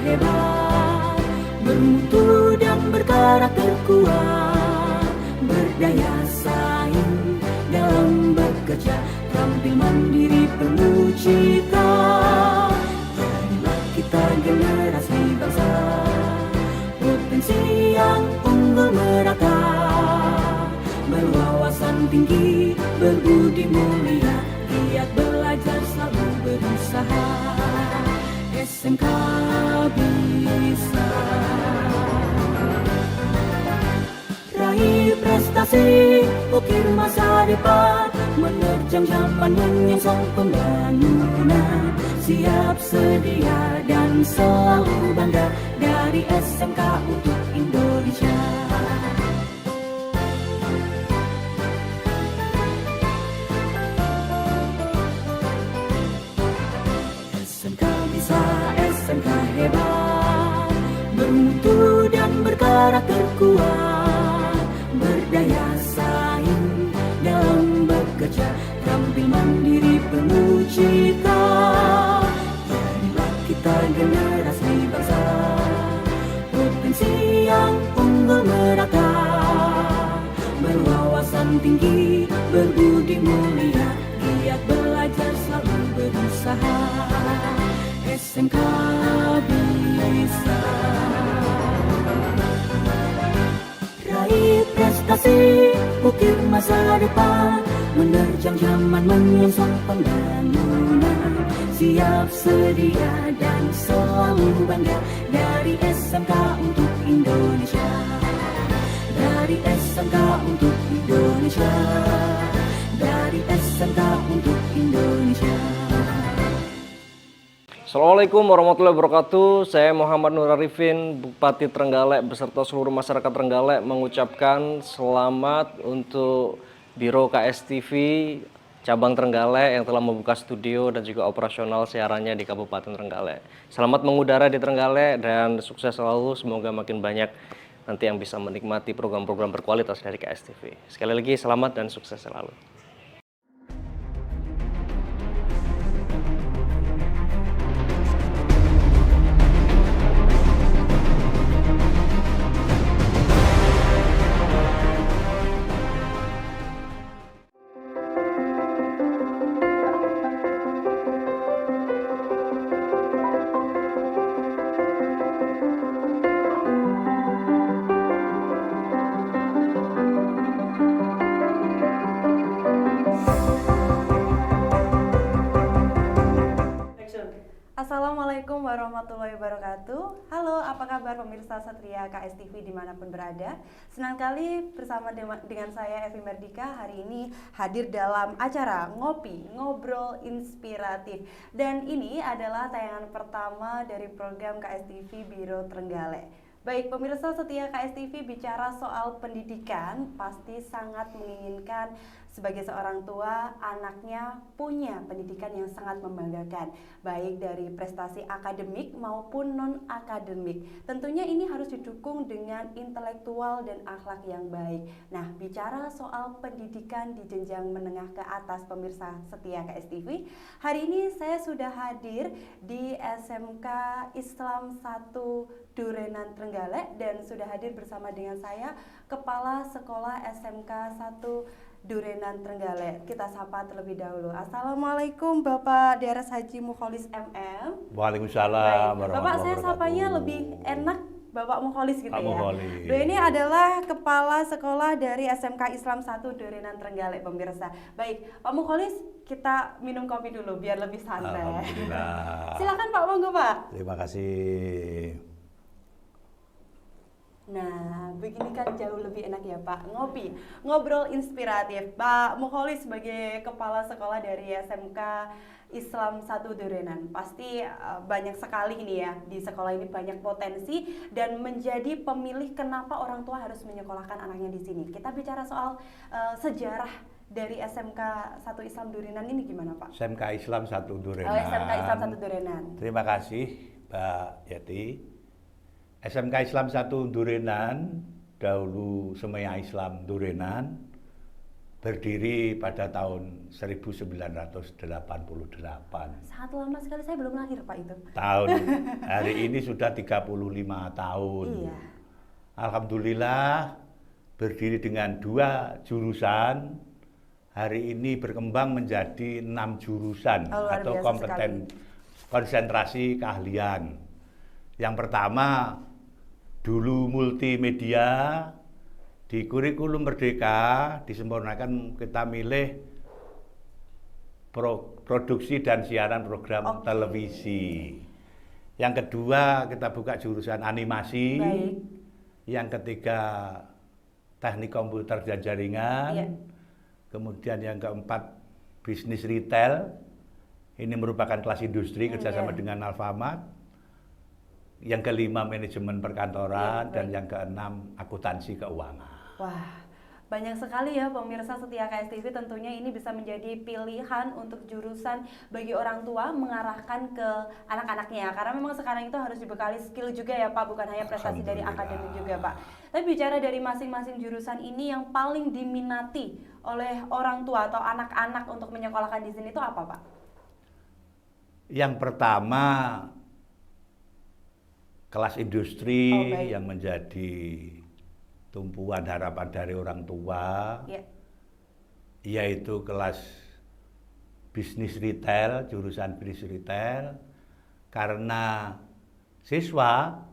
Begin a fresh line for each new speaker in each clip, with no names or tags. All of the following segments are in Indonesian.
hebat, bermutu dan berkarakter kuat, berdaya saing dalam bekerja, tampil mandiri penuh cita. Jadilah kita generasi bangsa, potensi yang unggul merata, berwawasan tinggi, berbudi mulia, giat belajar selalu berusaha. SMK bisa raih prestasi, ukir masa depan, menerjang zaman menyongsong pembangunan, siap sedia dan selalu bangga dari SMK untuk Indonesia. SMK bisa, SMK hebat, bermutu dan berkarakter kuat, berdaya saing dalam bekerja, tampil mandiri penuh cita. Jadilah kita generasi bangsa, potensi yang unggul merata, berwawasan tinggi, berbudi mulia, giat belajar selalu berusaha. SMK bisa raih prestasi, ukir masa depan, menerjang zaman menyongsong pembangunan, siap sedia dan selalu bangga dari SMK untuk Indonesia, dari SMK untuk Indonesia, dari SMK untuk Indonesia.
Assalamualaikum warahmatullahi wabarakatuh. Saya Muhammad Nur Arifin, Bupati Trenggalek beserta seluruh masyarakat Trenggalek mengucapkan selamat untuk Biro KSTV Cabang Trenggalek yang telah membuka studio dan juga operasional siarannya di Kabupaten Trenggalek. Selamat mengudara di Trenggalek dan sukses selalu. Semoga makin banyak nanti yang bisa menikmati program-program berkualitas dari KSTV. Sekali lagi selamat dan sukses selalu.
Assalamualaikum warahmatullahi wabarakatuh. Halo, apa kabar pemirsa Satria KSTV dimanapun berada? Senang kali bersama dengan saya Evi Merdika hari ini hadir dalam acara Ngopi, Ngobrol Inspiratif. Dan ini adalah tayangan pertama dari program KSTV Biro Trenggalek. Baik, pemirsa setia KSTV, bicara soal pendidikan pasti sangat menginginkan sebagai seorang tua anaknya punya pendidikan yang sangat membanggakan, baik dari prestasi akademik maupun non-akademik. Tentunya ini harus didukung dengan intelektual dan akhlak yang baik. Nah, bicara soal pendidikan di jenjang menengah ke atas pemirsa setia KSTV, hari ini saya sudah hadir di SMK Islam 1 Durenan Trenggalek dan sudah hadir bersama dengan saya Kepala Sekolah SMK 1 Durenan Trenggalek. Kita sapa terlebih dahulu. Assalamualaikum Bapak Daras Haji Mukholis MM.
Waalaikumsalam.
Bapak, saya sapanya lebih enak Bapak Mukholis gitu
Pak
ya.
Mukholis.
Ini adalah Kepala Sekolah dari SMK Islam 1 Durenan Trenggalek pemirsa. Baik, Pak Mukholis, kita minum kopi dulu biar lebih santai.
Alhamdulillah.
Silakan Pak, monggo Pak.
Terima kasih.
Nah, begini kan jauh lebih enak ya Pak, ngopi, ngobrol inspiratif. Pak Mukholis sebagai kepala sekolah dari SMK Islam 1 Durenan, pasti banyak sekali ini ya, di sekolah ini banyak potensi dan menjadi pemilih kenapa orang tua harus menyekolahkan anaknya di sini. Kita bicara soal sejarah dari SMK 1 Islam Durenan ini gimana Pak?
SMK Islam 1 Durenan.
SMK Islam 1 Durenan.
Terima kasih Mbak Yati. SMK Islam 1 Durenan, dahulu Semea Islam Durenan, berdiri pada tahun 1988.
Sangat lama sekali, saya belum lahir Pak itu.
Tahun hari ini sudah 35 tahun.
Iya.
Alhamdulillah berdiri dengan 2 jurusan. Hari ini berkembang menjadi 6 jurusan
Oh, luar
atau
biasa
konsentrasi keahlian. Yang pertama dulu multimedia. Di kurikulum Merdeka disempurnakan, kita milih produksi dan siaran program televisi. Yang kedua kita buka jurusan animasi.
Baik.
Yang ketiga teknik komputer dan jaringan.
Iya.
Kemudian yang keempat bisnis retail. Ini merupakan kelas industri kerjasama
iya.
dengan Alfamart. Yang kelima manajemen perkantoran.
Iya,
Dan
baik.
yang keenam akuntansi keuangan.
Wah, banyak sekali ya pemirsa setia KSTV, tentunya ini bisa menjadi pilihan untuk jurusan bagi orang tua mengarahkan ke anak-anaknya. Karena memang sekarang itu harus dibekali skill juga ya Pak, bukan hanya prestasi dari akademik juga Pak. Tapi bicara dari masing-masing jurusan ini, yang paling diminati oleh orang tua atau anak-anak untuk menyekolahkan di sini itu apa Pak?
Yang pertama kelas industri yang menjadi tumpuan harapan dari orang tua, yaitu kelas bisnis retail, jurusan bisnis retail, karena siswa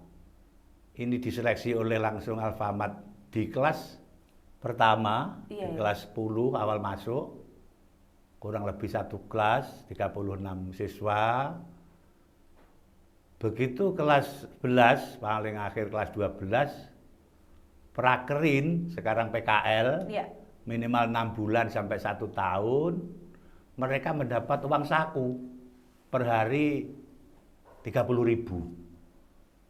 ini diseleksi oleh langsung Alfamart di kelas pertama, di kelas 10 awal masuk, kurang lebih 1 kelas, 36 siswa. Begitu kelas 11, paling akhir kelas 12, prakerin, sekarang PKL, minimal 6 bulan sampai 1 tahun, mereka mendapat uang saku per hari 30.000.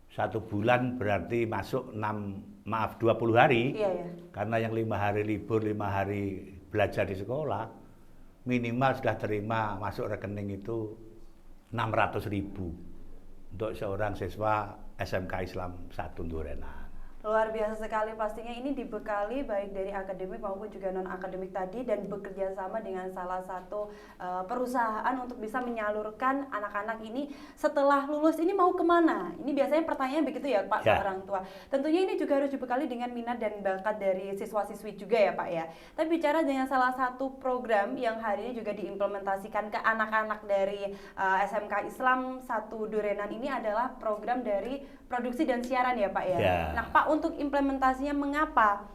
1 bulan berarti masuk 20 hari, karena yang 5 hari libur, 5 hari belajar di sekolah, minimal sudah terima masuk rekening itu 600.000 untuk seorang siswa SMK Islam 1 Durenan.
Luar biasa sekali, pastinya ini dibekali baik dari akademik maupun juga non-akademik tadi, dan bekerja sama dengan salah satu perusahaan untuk bisa menyalurkan anak-anak ini setelah lulus ini mau kemana? Ini biasanya pertanyaan begitu ya Pak, ke orang tua. Tentunya ini juga harus dibekali dengan minat dan bakat dari siswa-siswi juga ya Pak ya. Tapi bicara dengan salah satu program yang hari ini juga diimplementasikan ke anak-anak dari SMK Islam 1 Durenan ini adalah program dari produksi dan siaran ya Pak ya. Nah Pak, untuk implementasinya mengapa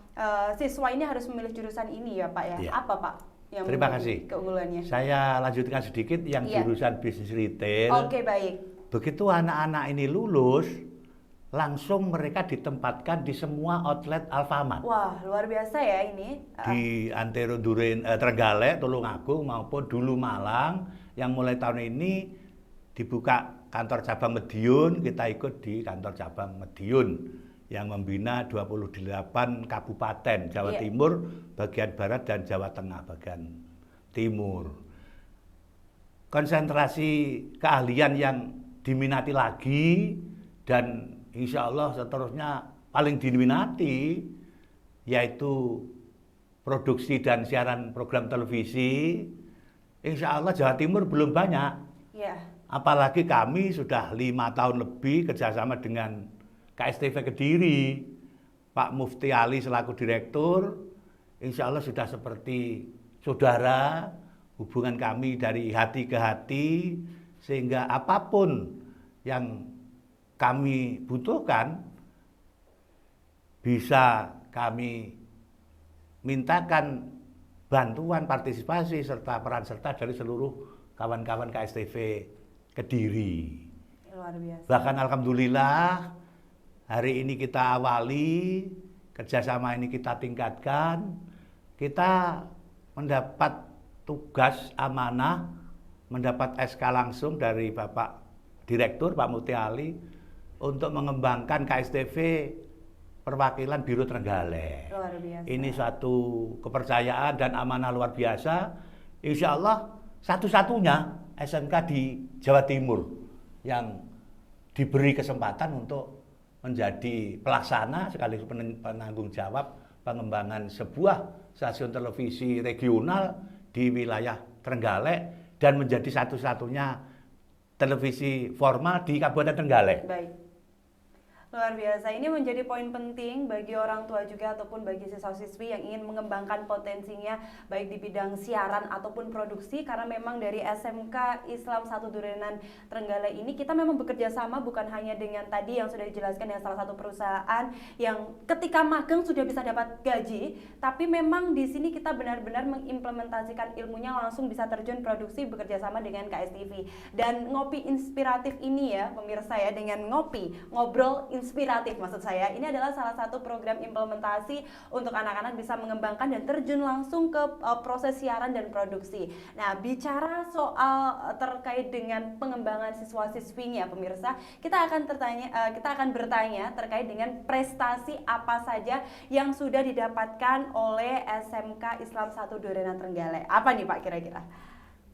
siswa ini harus memilih jurusan ini ya Pak ya? Apa Pak yang
terima kasih
keunggulannya?
Saya lanjutkan sedikit yang jurusan bisnis retail.
Oke, baik.
Begitu anak-anak ini lulus, langsung mereka ditempatkan di semua outlet Alfamart.
Wah, luar biasa ya ini.
Di antero Trenggalek, Tulungagung maupun dulu Malang, yang mulai tahun ini dibuka kantor cabang Madiun. Kita ikut di kantor cabang Madiun yang membina 28 kabupaten Jawa Timur bagian barat dan Jawa Tengah bagian timur. Konsentrasi keahlian yang diminati lagi dan insya Allah seterusnya paling diminati yaitu produksi dan siaran program televisi. Insya Allah Jawa Timur belum banyak. Apalagi kami sudah 5 tahun lebih kerjasama dengan KSTV Kediri, Pak Mufti Ali selaku direktur, insya Allah sudah seperti saudara, hubungan kami dari hati ke hati, sehingga apapun yang kami butuhkan, bisa kami mintakan bantuan, partisipasi, serta peran serta dari seluruh kawan-kawan KSTV Kediri.
Luar biasa.
Bahkan alhamdulillah hari ini kita awali, kerjasama ini kita tingkatkan, kita mendapat tugas amanah, mendapat SK langsung dari Bapak Direktur, Pak Mufti Ali, untuk mengembangkan KSTV perwakilan Biro Trenggalek.
Luar biasa.
Ini suatu kepercayaan dan amanah luar biasa. Insya Allah satu-satunya SMK di Jawa Timur yang diberi kesempatan untuk menjadi pelaksana sekaligus penanggung jawab pengembangan sebuah stasiun televisi regional di wilayah Trenggalek dan menjadi satu-satunya televisi formal di Kabupaten Trenggalek.
Baik. Luar biasa, ini menjadi poin penting bagi orang tua juga ataupun bagi siswa-siswi yang ingin mengembangkan potensinya baik di bidang siaran ataupun produksi, karena memang dari SMK Islam 1 Durenan Trenggalek ini kita memang bekerja sama bukan hanya dengan tadi yang sudah dijelaskan dengan salah satu perusahaan yang ketika magang sudah bisa dapat gaji, tapi memang di sini kita benar-benar mengimplementasikan ilmunya langsung bisa terjun produksi bekerja sama dengan KSTV. Dan ngopi inspiratif ini ya pemirsa ya, dengan ngopi, ngobrol inspiratif maksud saya, ini adalah salah satu program implementasi untuk anak-anak bisa mengembangkan dan terjun langsung ke proses siaran dan produksi. Nah, bicara soal terkait dengan pengembangan siswa-siswinya pemirsa, kita akan bertanya terkait dengan prestasi apa saja yang sudah didapatkan oleh SMK Islam 1 Durenan Trenggalek. Apa nih Pak kira-kira?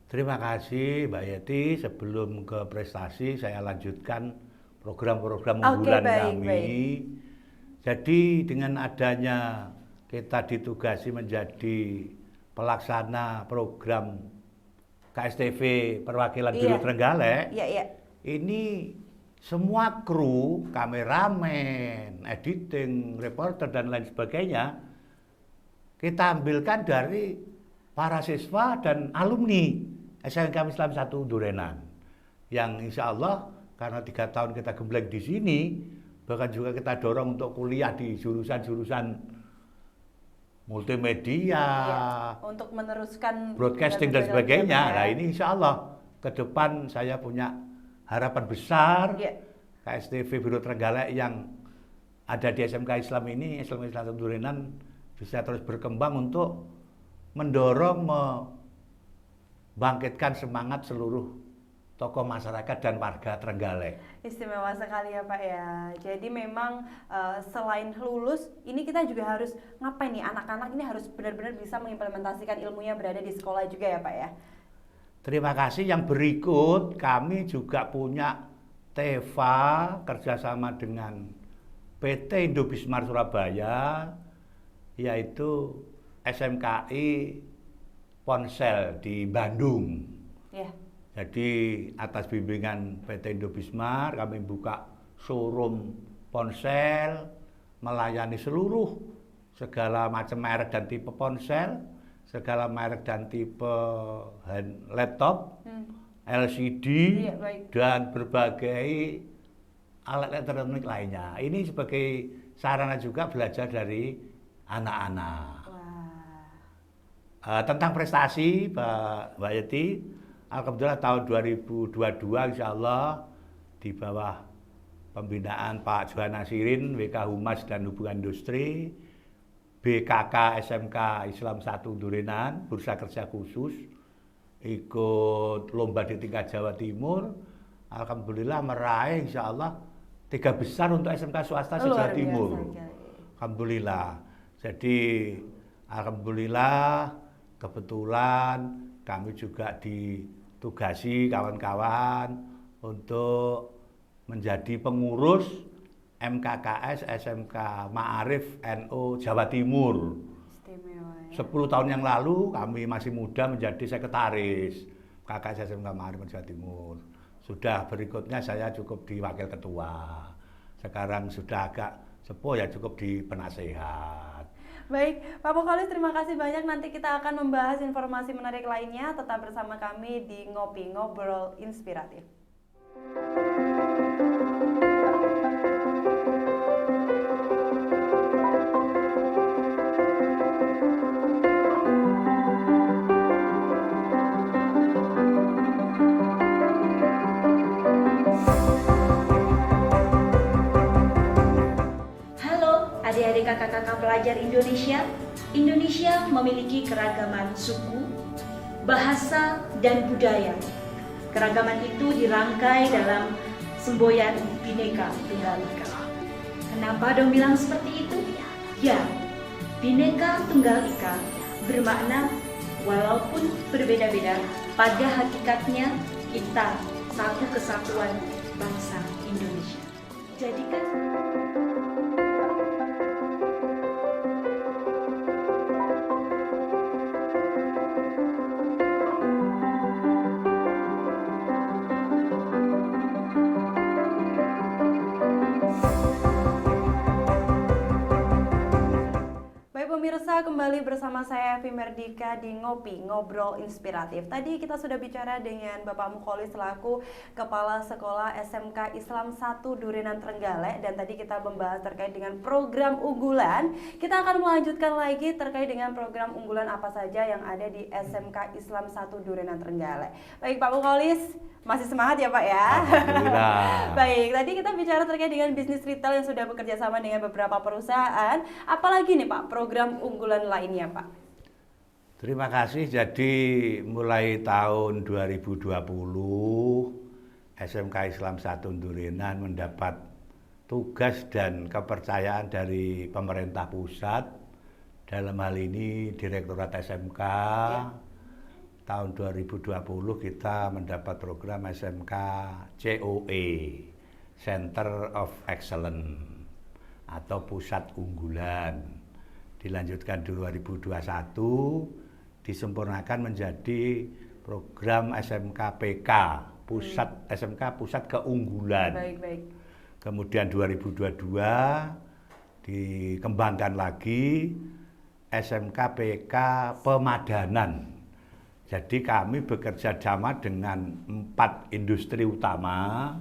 Terima kasih Mbak Yeti. Sebelum ke prestasi, saya lanjutkan program-program unggulan kami. Baik. Jadi dengan adanya kita ditugasi menjadi pelaksana program KSTV Perwakilan Biro Trenggalek, ini semua kru, kameramen, editing, reporter dan lain sebagainya kita ambilkan dari para siswa dan alumni SMK Islam 1 Durenan, yang insya Allah karena 3 tahun kita gembleng di sini, bahkan juga kita dorong untuk kuliah di jurusan-jurusan multimedia,
untuk meneruskan
broadcasting dan sebagainya. Nah ini insya Allah ke depan saya punya harapan besar KSTV Biro Trenggalek yang ada di SMK Islam ini, SMK Islam Durenan, bisa terus berkembang untuk mendorong, membangkitkan semangat seluruh tokoh masyarakat dan warga Trenggalek.
Istimewa sekali ya Pak ya. Jadi memang selain lulus, ini kita juga harus ngapain nih, anak-anak ini harus benar-benar bisa mengimplementasikan ilmunya berada di sekolah juga ya Pak ya.
Terima kasih. Yang berikut kami juga punya TEVA kerjasama dengan PT Indobismar Surabaya, yaitu SMKI Ponsel di Bandung. Jadi atas bimbingan PT Indobismar kami buka showroom ponsel, melayani seluruh segala macam merek dan tipe ponsel, segala merek dan tipe laptop, LCD, dan berbagai alat elektronik lainnya. Ini sebagai sarana juga belajar dari anak-anak. Tentang prestasi Mbak Yeti, alhamdulillah tahun 2022 insya Allah di bawah pembinaan Pak Johan Nasirin, WK Humas dan Hubungan Industri, BKK SMK Islam 1 Durenan, Bursa Kerja Khusus, ikut lomba di tingkat Jawa Timur, alhamdulillah meraih insya Allah 3 besar untuk SMK swasta se-Jawa Timur. Alhamdulillah. Jadi alhamdulillah kebetulan kami juga ditugasi kawan-kawan untuk menjadi pengurus MKKS SMK Ma'arif NU Jawa Timur.
Istimewa ya.
10 tahun yang lalu kami masih muda menjadi sekretaris KKS SMK Ma'arif Jawa Timur. Sudah berikutnya saya cukup di wakil ketua. Sekarang sudah agak sepuh ya cukup di penasehat.
Baik, Pak Mukhalis, terima kasih banyak. Nanti kita akan membahas informasi menarik lainnya. Tetap bersama kami di Ngopi Ngobrol Inspiratif.
Adik-adik kakak-kakak pelajar Indonesia, Indonesia memiliki keragaman suku, bahasa, dan budaya. Keragaman itu dirangkai dalam semboyan Bhinneka Tunggal Ika. Kenapa dong bilang seperti itu? Ya, Bhinneka Tunggal Ika bermakna walaupun berbeda-beda, pada hakikatnya kita satu kesatuan bangsa Indonesia. Jadikan
pemirsa, kembali bersama saya Evi Merdika di Ngopi, Ngobrol Inspiratif. Tadi kita sudah bicara dengan Bapak Mukholis selaku Kepala Sekolah SMK Islam 1 Durenan Trenggalek, dan tadi kita membahas terkait dengan program unggulan. Kita akan melanjutkan lagi terkait dengan program unggulan apa saja yang ada di SMK Islam 1 Durenan Trenggalek. Baik Pak Mukholis, masih semangat ya Pak ya?
Alhamdulillah.
Baik, tadi kita bicara terkait dengan bisnis retail yang sudah bekerja sama dengan beberapa perusahaan. Apalagi nih Pak program unggulan lainnya Pak?
Terima kasih. Jadi mulai tahun 2020 SMK Islam 1 Durenan mendapat tugas dan kepercayaan dari pemerintah pusat, dalam hal ini Direktorat SMK. Tahun 2020 kita mendapat program SMK COE, Center of Excellence atau Pusat Unggulan. Dilanjutkan 2021, disempurnakan menjadi program SMK PK, SMK Pusat Keunggulan.
Baik.
Kemudian 2022 dikembangkan lagi SMK PK Pemadanan. Jadi kami bekerja sama dengan 4 industri utama.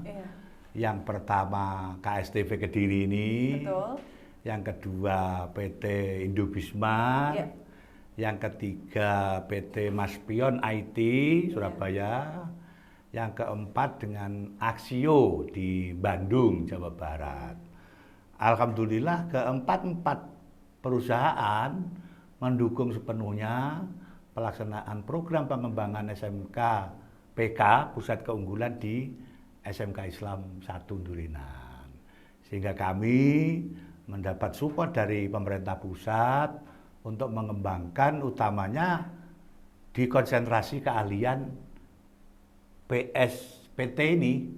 Yang pertama KSTV Kediri ini.
Betul.
Yang kedua PT Indobismar. Yang ketiga PT Maspion IT Surabaya. Yang keempat dengan Aksio di Bandung, Jawa Barat. Alhamdulillah keempat perusahaan mendukung sepenuhnya pelaksanaan program pengembangan SMK PK Pusat Keunggulan di SMK Islam 1 Durenan. Sehingga kami mendapat support dari pemerintah pusat untuk mengembangkan utamanya di konsentrasi keahlian PSPT ini,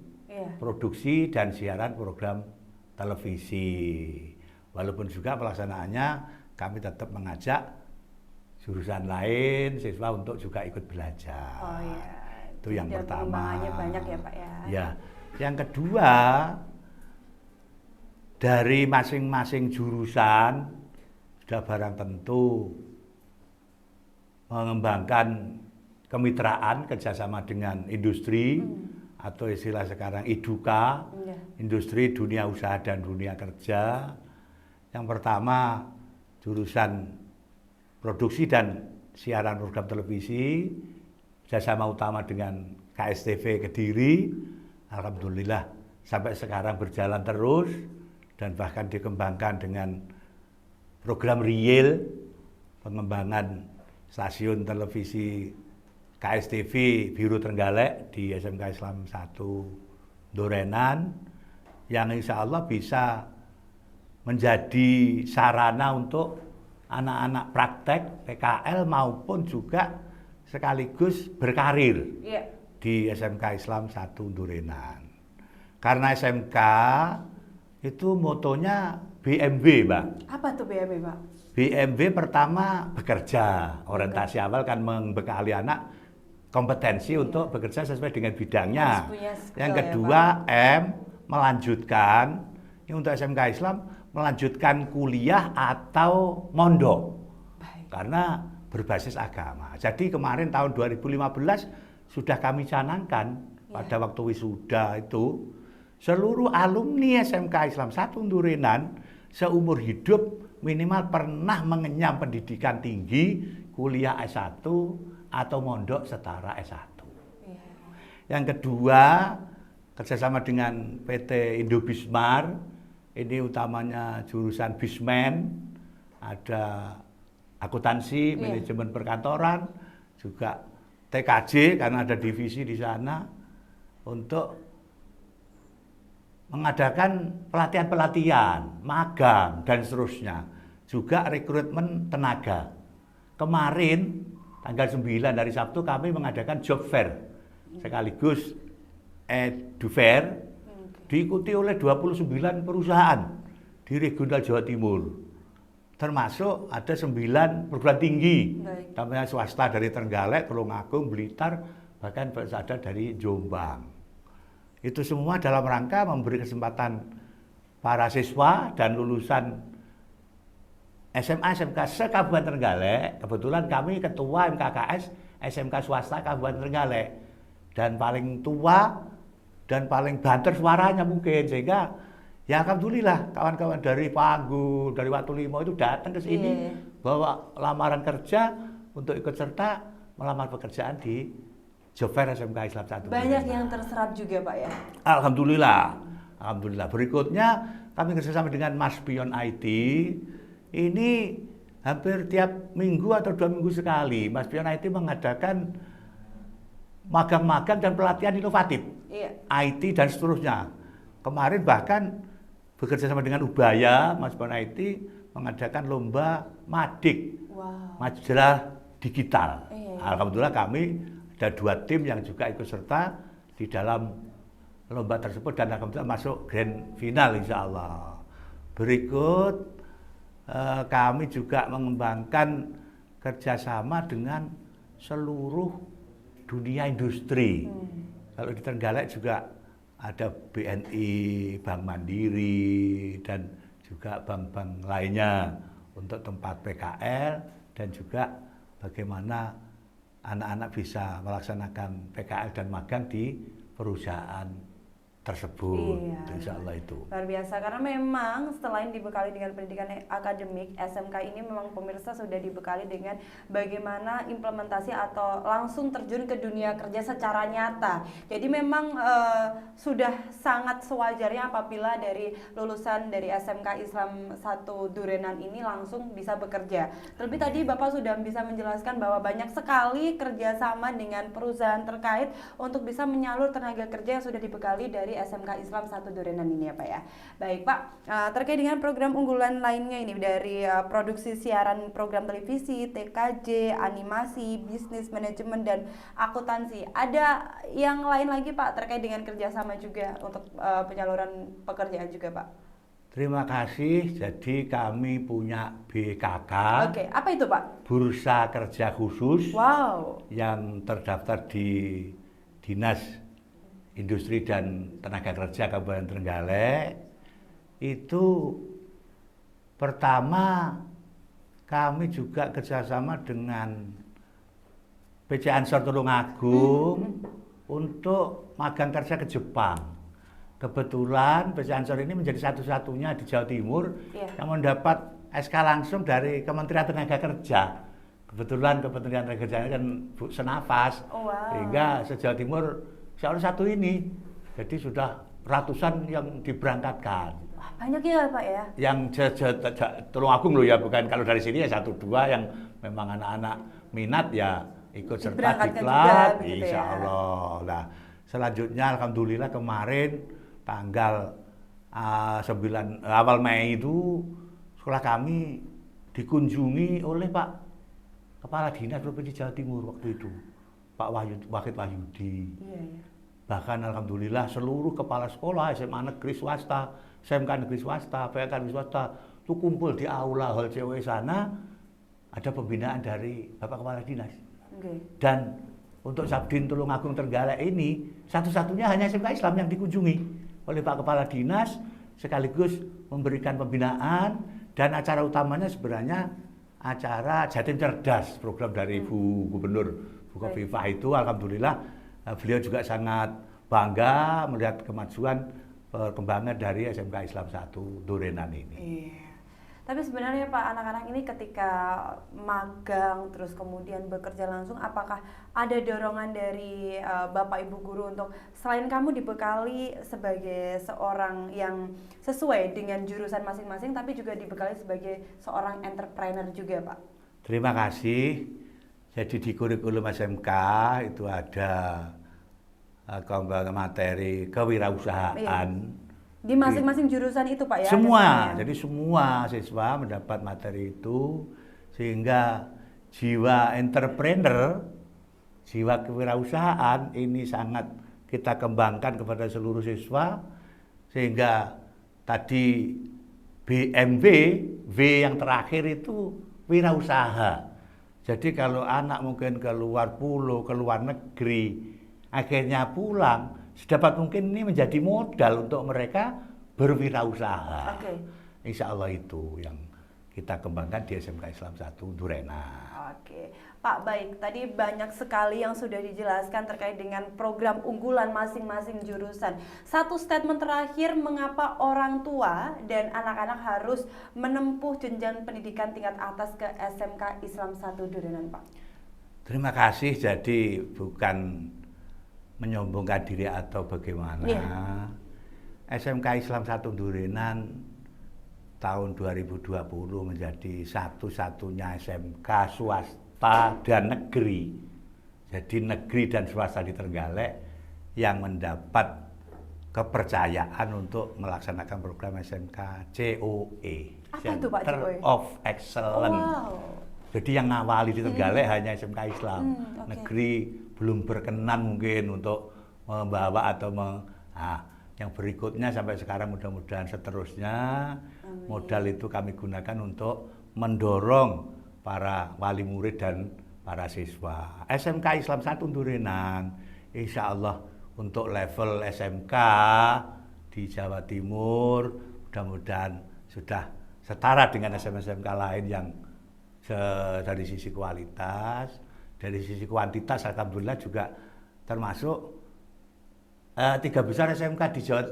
produksi dan siaran program televisi. Walaupun juga pelaksanaannya kami tetap mengajak jurusan lain siswa untuk juga ikut belajar.
Oh iya.
Itu yang pertama.
Pengembangannya banyak ya Pak ya.
Ya. Yang kedua, dari masing-masing jurusan sudah barang tentu mengembangkan kemitraan kerjasama dengan industri atau istilah sekarang IDUKA, industri dunia usaha dan dunia kerja. Yang pertama jurusan produksi dan siaran program televisi, kerjasama utama dengan KSTV Kediri. Alhamdulillah sampai sekarang berjalan terus dan bahkan dikembangkan dengan program real pengembangan stasiun televisi KSTV Biru Trenggalek di SMK Islam 1 Durenan yang insya Allah bisa menjadi sarana untuk anak-anak praktek PKL maupun juga sekaligus berkarir di SMK Islam 1 Durenan. Karena SMK itu motonya BMB, Mbak.
Apa tuh BMB, Pak?
BMB pertama bekerja, orientasi awal kan membekali anak kompetensi untuk bekerja sesuai dengan bidangnya. Yang kedua M melanjutkan, ini untuk SMK Islam melanjutkan kuliah atau mondok. Karena berbasis agama. Jadi kemarin tahun 2015 sudah kami canangkan pada waktu wisuda itu seluruh alumni SMK Islam 1 Durenan seumur hidup minimal pernah mengenyam pendidikan tinggi, kuliah S1 atau mondok setara S1. Yang kedua, kerjasama dengan PT Indobismar, ini utamanya jurusan Bismen, ada akuntansi, manajemen perkantoran, juga TKJ karena ada divisi di sana untuk mengadakan pelatihan-pelatihan, magang dan seterusnya, juga rekrutmen tenaga. Kemarin tanggal 9 dari Sabtu kami mengadakan job fair sekaligus edu fair diikuti oleh 29 perusahaan di regional Jawa Timur. Termasuk ada 9 perguruan tinggi, namanya swasta dari Trenggalek, Tulungagung, Blitar, bahkan ada dari Jombang. Itu semua dalam rangka memberi kesempatan para siswa dan lulusan SMA SMK se-Kabupaten Trenggalek. Kebetulan kami ketua MKKS SMK swasta Kabupaten Trenggalek. Dan paling tua dan paling banter suaranya mungkin, sehingga ya alhamdulillah kawan-kawan dari Panggung, dari Watulimo itu datang ke sini bawa lamaran kerja untuk ikut serta melamar pekerjaan di Job Fair SMK Islam 1.
Banyak yang terserap juga Pak ya?
Alhamdulillah. Alhamdulillah. Berikutnya kami kerjasama dengan Mas Pion IT. Ini hampir tiap minggu atau 2 minggu sekali Mas Pion IT mengadakan magang-magang dan pelatihan inovatif. IT dan seterusnya. Kemarin bahkan bekerja sama dengan Ubaya, Mas Pion IT mengadakan lomba Madik. Majalah digital. Alhamdulillah kami ada 2 tim yang juga ikut serta di dalam lomba tersebut dan alhamdulillah masuk grand final insya Allah. Berikut kami juga mengembangkan kerjasama dengan seluruh dunia industri. Kalau di Trenggalek juga ada BNI, Bank Mandiri dan juga bank-bank lainnya untuk tempat PKL dan juga bagaimana anak-anak bisa melaksanakan PKL dan magang di perusahaan tersebut. Insya Allah itu.
Luar biasa, karena memang selain dibekali dengan pendidikan akademik, SMK ini memang pemirsa sudah dibekali dengan bagaimana implementasi atau langsung terjun ke dunia kerja secara nyata. Jadi memang sudah sangat sewajarnya apabila dari lulusan dari SMK Islam 1 Durenan ini langsung bisa bekerja. Terlebih tadi Bapak sudah bisa menjelaskan bahwa banyak sekali kerjasama dengan perusahaan terkait untuk bisa menyalur tenaga kerja yang sudah dibekali dari SMK Islam 1 Durenan ini ya Pak ya. Baik Pak, terkait dengan program unggulan lainnya ini dari produksi siaran program televisi, TKJ, animasi, bisnis, manajemen, dan akuntansi. Ada yang lain lagi Pak terkait dengan kerjasama juga untuk penyaluran pekerjaan juga Pak?
Terima kasih. Jadi kami punya BKK.
Oke, apa itu Pak?
Bursa Kerja Khusus.
Wow.
Yang terdaftar di Dinas Industri dan Tenaga Kerja Kabupaten Trenggalek. Itu pertama kami juga kerjasama dengan PC Ansor Tulungagung untuk magang kerja ke Jepang. Kebetulan PC Ansor ini menjadi satu-satunya di Jawa Timur yang mendapat SK langsung dari Kementerian Tenaga Kerja. Kebetulan Kementerian Tenaga Kerja ini kan Bu Senafas, sehingga se-Jawa Timur salah satu ini, jadi sudah ratusan yang diberangkatkan.
Wah, banyak ya Pak ya? Yang
Tulungagung loh ya, bukan kalau dari sini ya 1-2 yang memang anak-anak minat ya ikut serta diklat, insya Allah. Nah, selanjutnya alhamdulillah kemarin tanggal 9 awal Mei itu sekolah kami dikunjungi oleh Pak Kepala Dinas Provinsi Jawa Timur waktu itu. Pak Wahid Wahyudi. Bahkan alhamdulillah seluruh kepala sekolah SMA negeri swasta, SMK negeri swasta, PK negeri swasta itu kumpul di aula hall CW sana. Ada pembinaan dari Bapak Kepala Dinas. Dan untuk Sabdin Tulungagung Trenggalek ini satu-satunya hanya SMK Islam yang dikunjungi oleh Pak Kepala Dinas, sekaligus memberikan pembinaan, dan acara utamanya sebenarnya acara Jatim Cerdas, program dari Bu Gubernur Kofifah itu. Alhamdulillah beliau juga sangat bangga melihat kemajuan perkembangan dari SMK Islam 1 Durenan ini.
Tapi sebenarnya Pak, anak-anak ini ketika magang terus kemudian bekerja langsung, apakah ada dorongan dari Bapak Ibu guru untuk selain kamu dibekali sebagai seorang yang sesuai dengan jurusan masing-masing, tapi juga dibekali sebagai seorang entrepreneur juga Pak?
Terima kasih. Jadi di kurikulum SMK itu ada materi kewirausahaan.
Di masing-masing jurusan itu Pak ya?
Semua, jadi semua siswa mendapat materi itu, sehingga jiwa entrepreneur, jiwa kewirausahaan ini sangat kita kembangkan kepada seluruh siswa, sehingga tadi BMW, W yang terakhir itu wirausaha. Jadi kalau anak mungkin keluar pulau, keluar negeri, akhirnya pulang, sedapat mungkin ini menjadi modal untuk mereka berwirausaha. Insya Allah itu yang kita kembangkan di SMK Islam 1 Durenan.
Oke, Pak, baik. Tadi banyak sekali yang sudah dijelaskan terkait dengan program unggulan masing-masing jurusan. Satu statement terakhir, mengapa orang tua dan anak-anak harus menempuh jenjang pendidikan tingkat atas ke SMK Islam 1 Durenan, Pak?
Terima kasih, jadi bukan menyombongkan diri atau bagaimana.
Iya.
SMK Islam 1 Durenan tahun 2020 menjadi satu-satunya SMK swasta dan negeri. Jadi negeri dan swasta di Trenggalek yang mendapat kepercayaan untuk melaksanakan program SMK COE.
Apa itu, Pak,
Center
COE?
of Excellence.
Wow.
Jadi yang ngawali di Trenggalek hanya SMK Islam.
Okay.
Negeri belum berkenan mungkin untuk membawa atau yang berikutnya sampai sekarang mudah-mudahan seterusnya.
Amin.
Modal itu kami gunakan untuk mendorong para wali murid dan para siswa. SMK Islam 1 Durenan, insya Allah untuk level SMK di Jawa Timur, mudah-mudahan sudah setara dengan SMK lain yang dari sisi kualitas, dari sisi kuantitas alhamdulillah juga termasuk 3 besar SMK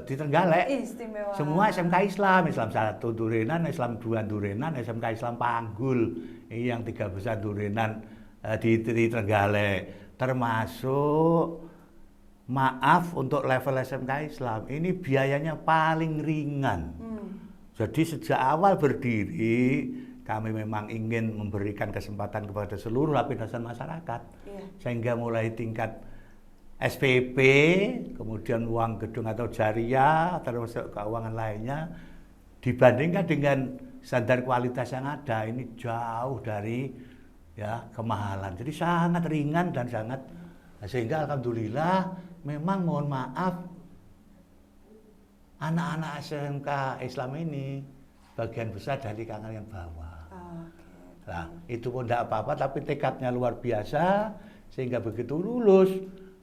di Trenggalek.
Istimewa.
Semua SMK Islam, Islam 1 Durenan, Islam 2 Durenan, SMK Islam Panggul. Ini yang 3 besar Durenan di Trenggalek. Termasuk, maaf untuk level SMK Islam, ini biayanya paling ringan. Jadi sejak awal berdiri, kami memang ingin memberikan kesempatan kepada seluruh lapisan masyarakat. Sehingga mulai tingkat SPP, kemudian uang gedung atau jariah, termasuk keuangan lainnya, dibandingkan dengan standar kualitas yang ada, ini jauh dari kemahalan. Jadi sangat ringan dan sangat, sehingga alhamdulillah memang mohon maaf, anak-anak SMK Islam ini bagian besar dari kalangan yang bawah. Nah, itu pun tidak apa-apa, tapi tekadnya luar biasa, sehingga begitu lulus,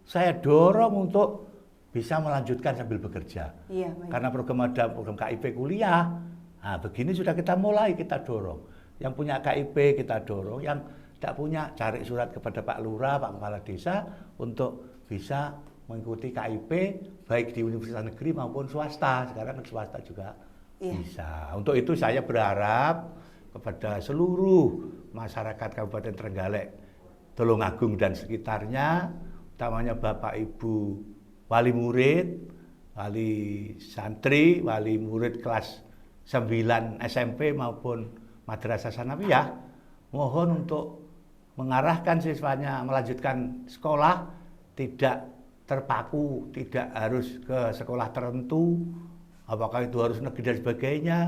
saya dorong untuk bisa melanjutkan sambil bekerja.
Iya, baik.
Karena ada program KIP kuliah. Nah, begini sudah kita mulai, kita dorong. Yang punya KIP kita dorong, yang tidak punya cari surat kepada Pak Lurah, Pak Kepala Desa untuk bisa mengikuti KIP baik di universitas negeri maupun swasta. Sekarang swasta juga bisa. Untuk itu saya berharap kepada seluruh masyarakat Kabupaten Trenggalek, Tulungagung dan sekitarnya, utamanya Bapak Ibu wali murid, wali santri, wali murid kelas 9 SMP maupun Madrasah Sanawiyah, mohon untuk mengarahkan siswanya melanjutkan sekolah, tidak terpaku, tidak harus ke sekolah tertentu, apakah itu harus negeri dan sebagainya,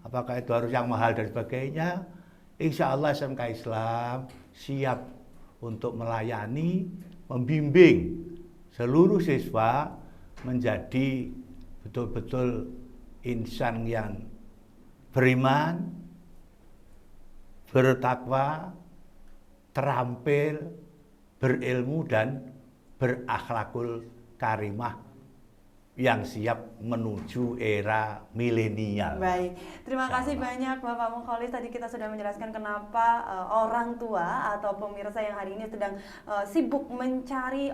apakah itu harus yang mahal dan sebagainya. Insya Allah SMK Islam siap untuk melayani, membimbing seluruh siswa menjadi betul-betul insan yang beriman, bertakwa, terampil, berilmu dan berakhlakul karimah yang siap menuju era milenial.
Baik, terima kasih banyak Bapak Mukholis. Tadi kita sudah menjelaskan kenapa orang tua atau pemirsa yang hari ini sedang sibuk mencari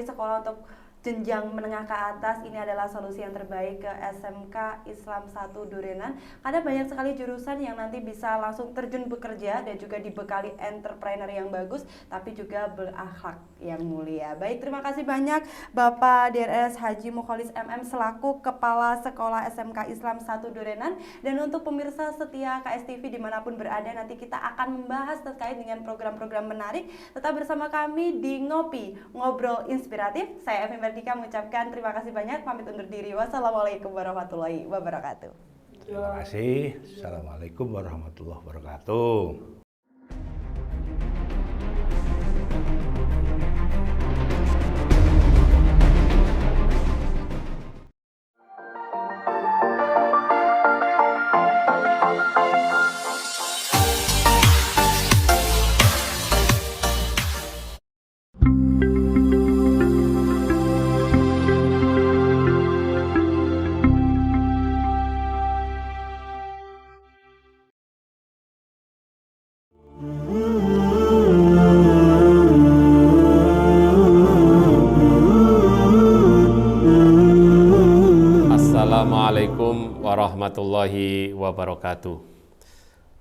sekolah untuk jenjang menengah ke atas, ini adalah solusi yang terbaik ke SMK Islam 1 Durenan. Ada banyak sekali jurusan yang nanti bisa langsung terjun bekerja dan juga dibekali entrepreneur yang bagus, tapi juga berakhlak yang mulia. Baik, terima kasih banyak Bapak DRS Haji Mukholis MM selaku Kepala Sekolah SMK Islam 1 Durenan. Dan untuk pemirsa setia KSTV dimanapun berada, nanti kita akan membahas terkait dengan program-program menarik. Tetap bersama kami di Ngopi, Ngobrol Inspiratif. Saya Evi Merdika mengucapkan terima kasih banyak, pamit undur diri. Wassalamualaikum warahmatullahi wabarakatuh.
Terima kasih. Assalamualaikum warahmatullahi wabarakatuh.
warahmatullahi wabarakatuh.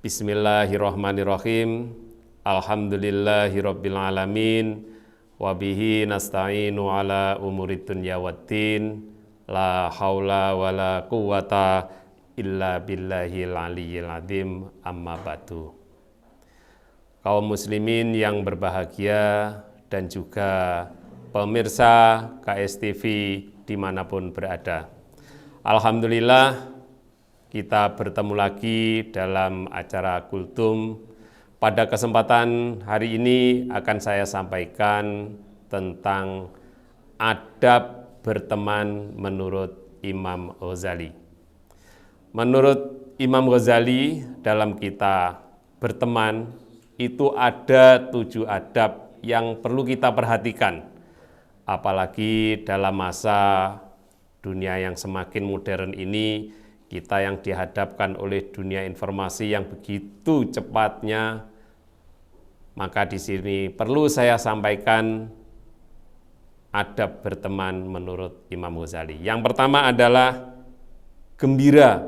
Bismillahirrahmanirrahim. Alhamdulillahirabbil alamin. Wa bihi nasta'inu ala umurid dunya waddin. La haula wala quwata illa billahil aliyyil azim. Amma ba'du. Kaum muslimin yang berbahagia dan juga pemirsa KSTV dimanapun berada. Alhamdulillah kita bertemu lagi dalam acara Kultum. Pada kesempatan hari ini akan saya sampaikan tentang adab berteman menurut Imam Ghazali. Menurut Imam Ghazali dalam kitab Berteman itu ada 7 adab yang perlu kita perhatikan. Apalagi dalam masa dunia yang semakin modern ini, kita yang dihadapkan oleh dunia informasi yang begitu cepatnya, maka di sini perlu saya sampaikan adab berteman menurut Imam Ghazali. Yang pertama adalah gembira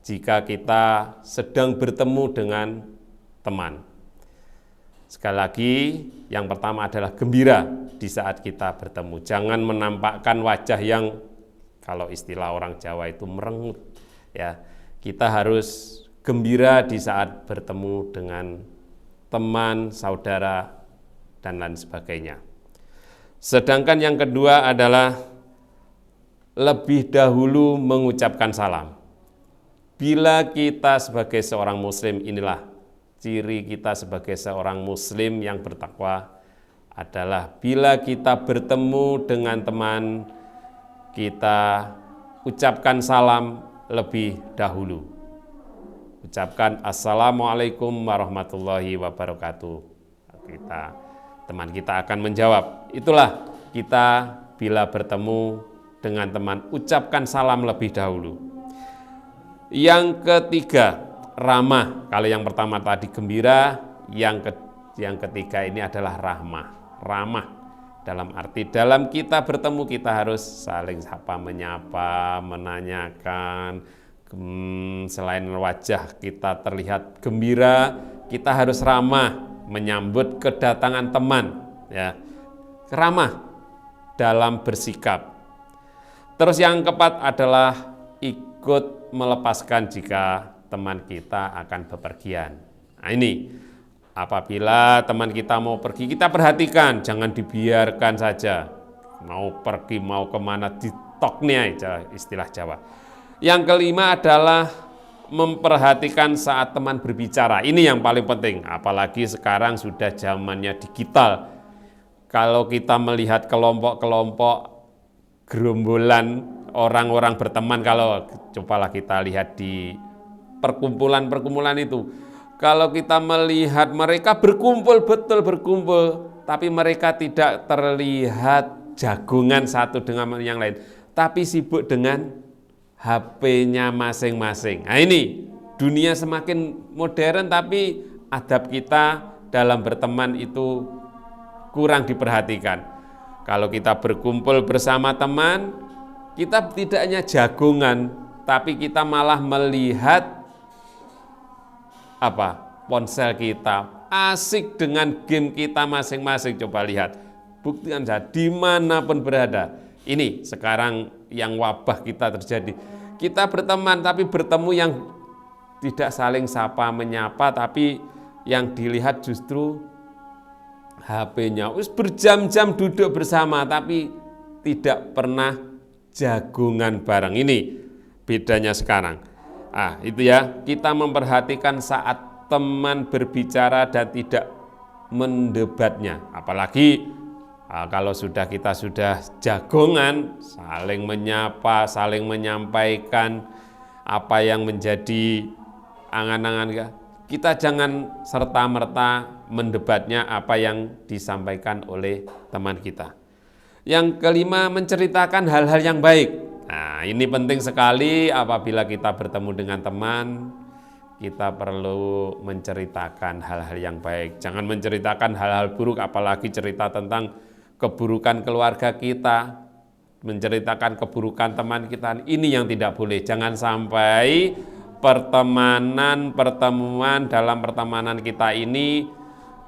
jika kita sedang bertemu dengan teman. Sekali lagi, yang pertama adalah gembira di saat kita bertemu. Jangan menampakkan wajah yang, kalau istilah orang Jawa itu merengut. Ya, kita harus gembira di saat bertemu dengan teman, saudara, dan lain sebagainya. Sedangkan yang kedua adalah lebih dahulu mengucapkan salam. Bila kita sebagai seorang muslim, inilah ciri kita sebagai seorang muslim yang bertakwa adalah bila kita bertemu dengan teman, kita ucapkan salam lebih dahulu. Ucapkan Assalamualaikum warahmatullahi wabarakatuh. Teman kita akan menjawab. Itulah kita bila bertemu dengan teman, ucapkan salam lebih dahulu. Yang ketiga, ramah. Kalau yang pertama tadi gembira, yang ketiga ini adalah ramah dalam arti dalam kita bertemu kita harus saling sapa menyapa, menanyakan. Selain wajah kita terlihat gembira, kita harus ramah menyambut kedatangan teman, ya. Ramah dalam bersikap. Terus yang keempat adalah ikut melepaskan jika teman kita akan bepergian. Nah ini, apabila teman kita mau pergi, kita perhatikan, jangan dibiarkan saja. Mau pergi, mau kemana, ditoknya aja, istilah Jawa. Yang kelima adalah memperhatikan saat teman berbicara. Ini yang paling penting, apalagi sekarang sudah zamannya digital. Kalau kita melihat kelompok-kelompok gerombolan orang-orang berteman, kalau cobalah kita lihat di perkumpulan-perkumpulan itu. Kalau kita melihat mereka berkumpul, betul berkumpul, tapi mereka tidak terlihat jagungan satu dengan yang lain, tapi sibuk dengan HP-nya masing-masing. Nah ini, dunia semakin modern, tapi adab kita dalam berteman itu kurang diperhatikan. Kalau kita berkumpul bersama teman, kita tidak hanya jagungan, tapi kita malah melihat ponsel kita, asik dengan game kita masing-masing. Coba lihat, buktikan saja dimanapun berada. Ini sekarang yang wabah kita terjadi. Kita berteman tapi bertemu yang tidak saling sapa menyapa, tapi yang dilihat justru HP-nya. Berjam-jam duduk bersama tapi tidak pernah jagungan bareng. Ini bedanya sekarang. Itu ya, kita memperhatikan saat teman berbicara dan tidak mendebatnya. Apalagi kalau kita sudah jagongan, saling menyapa, saling menyampaikan apa yang menjadi angan-angan kita, jangan serta-merta mendebatnya apa yang disampaikan oleh teman kita. Yang kelima, menceritakan hal-hal yang baik. Nah, ini penting sekali apabila kita bertemu dengan teman, kita perlu menceritakan hal-hal yang baik. Jangan menceritakan hal-hal buruk, apalagi cerita tentang keburukan keluarga kita. menceritakan keburukan teman kita, ini yang tidak boleh. Jangan sampai pertemuan dalam pertemanan kita ini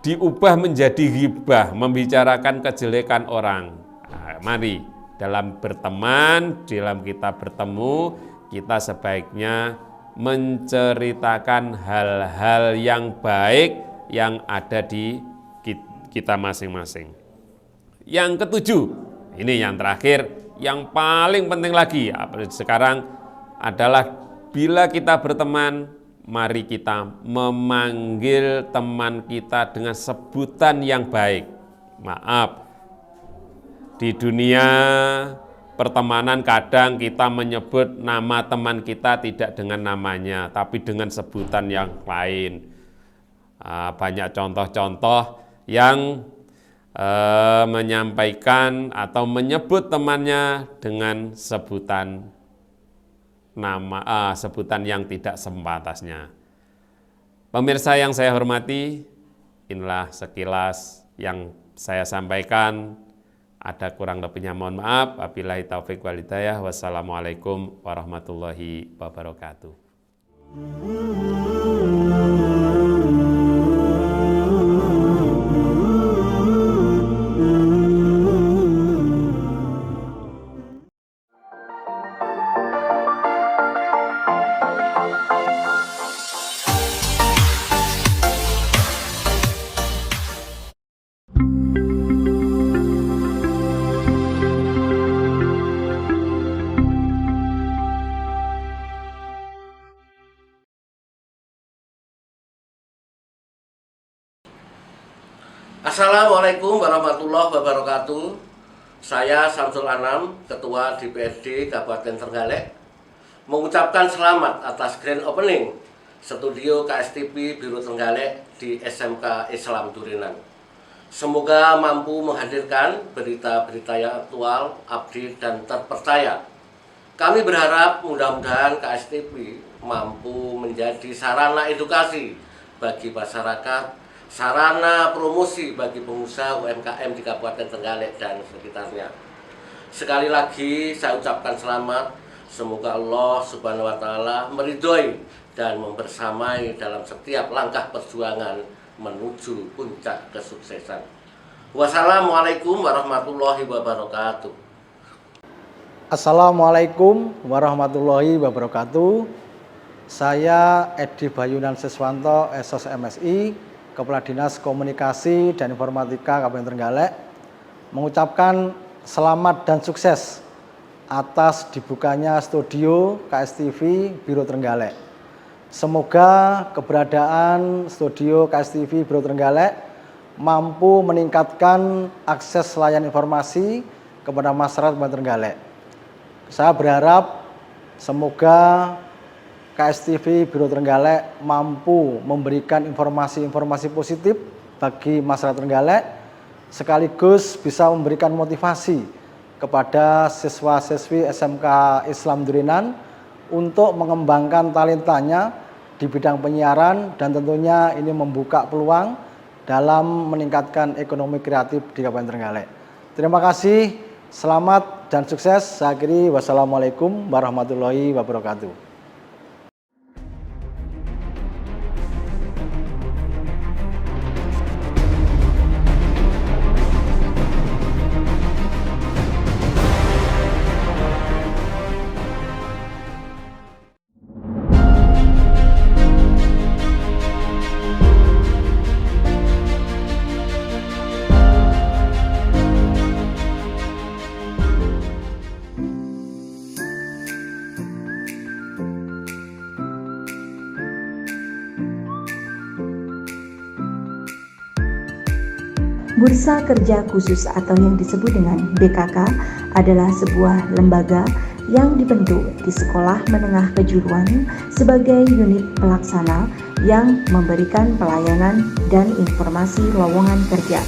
diubah menjadi ghibah, membicarakan kejelekan orang. Nah, mari dalam berteman, dalam kita bertemu, kita sebaiknya menceritakan hal-hal yang baik yang ada di kita masing-masing. Yang ketujuh, ini yang terakhir, yang paling penting lagi sekarang adalah bila kita berteman, mari kita memanggil teman kita dengan sebutan yang baik. Maaf, di dunia pertemanan kadang kita menyebut nama teman kita tidak dengan namanya, tapi dengan sebutan yang lain. Banyak contoh-contoh yang menyampaikan atau menyebut temannya dengan sebutan sebutan yang tidak sepantasnya. Pemirsa yang saya hormati, inilah sekilas yang saya sampaikan. Ada kurang lebihnya mohon maaf. Wabillahi taufiq wal hidayah. Wassalamualaikum warahmatullahi wabarakatuh.
Assalamualaikum warahmatullahi wabarakatuh. Saya Samsul Anam, Ketua DPRD Kabupaten Trenggalek, mengucapkan selamat atas grand opening studio KSTV Biro Trenggalek di SMK Islam Durinan. Semoga mampu menghadirkan berita-berita yang aktual, update, dan terpercaya. Kami berharap mudah-mudahan KSTV mampu menjadi sarana edukasi bagi masyarakat, sarana promosi bagi pengusaha UMKM di Kabupaten Trenggalek dan sekitarnya. Sekali lagi saya ucapkan selamat, semoga Allah Subhanahu wa Ta'ala meridhoi dan membersamai dalam setiap langkah perjuangan menuju puncak kesuksesan. Wassalamualaikum warahmatullahi wabarakatuh.
Assalamualaikum warahmatullahi wabarakatuh. Saya Edi Bayunan Siswanto, SOS MSI, Kepala Dinas Komunikasi dan Informatika Kabupaten Trenggalek, mengucapkan selamat dan sukses atas dibukanya studio KSTV Biro Trenggalek. Semoga keberadaan studio KSTV Biro Trenggalek mampu meningkatkan akses layanan informasi kepada masyarakat Kabupaten Trenggalek. Saya berharap semoga KSTV Biro Trenggalek mampu memberikan informasi-informasi positif bagi masyarakat Trenggalek, sekaligus bisa memberikan motivasi kepada siswa-siswi SMK Islam Durinan untuk mengembangkan talentanya di bidang penyiaran, dan tentunya ini membuka peluang dalam meningkatkan ekonomi kreatif di Kabupaten Trenggalek. Terima kasih, selamat dan sukses. Saya akhiri, wassalamualaikum warahmatullahi wabarakatuh.
Bursa Kerja Khusus atau yang disebut dengan BKK adalah sebuah lembaga yang dibentuk di sekolah menengah kejuruan sebagai unit pelaksana yang memberikan pelayanan dan informasi lowongan kerja.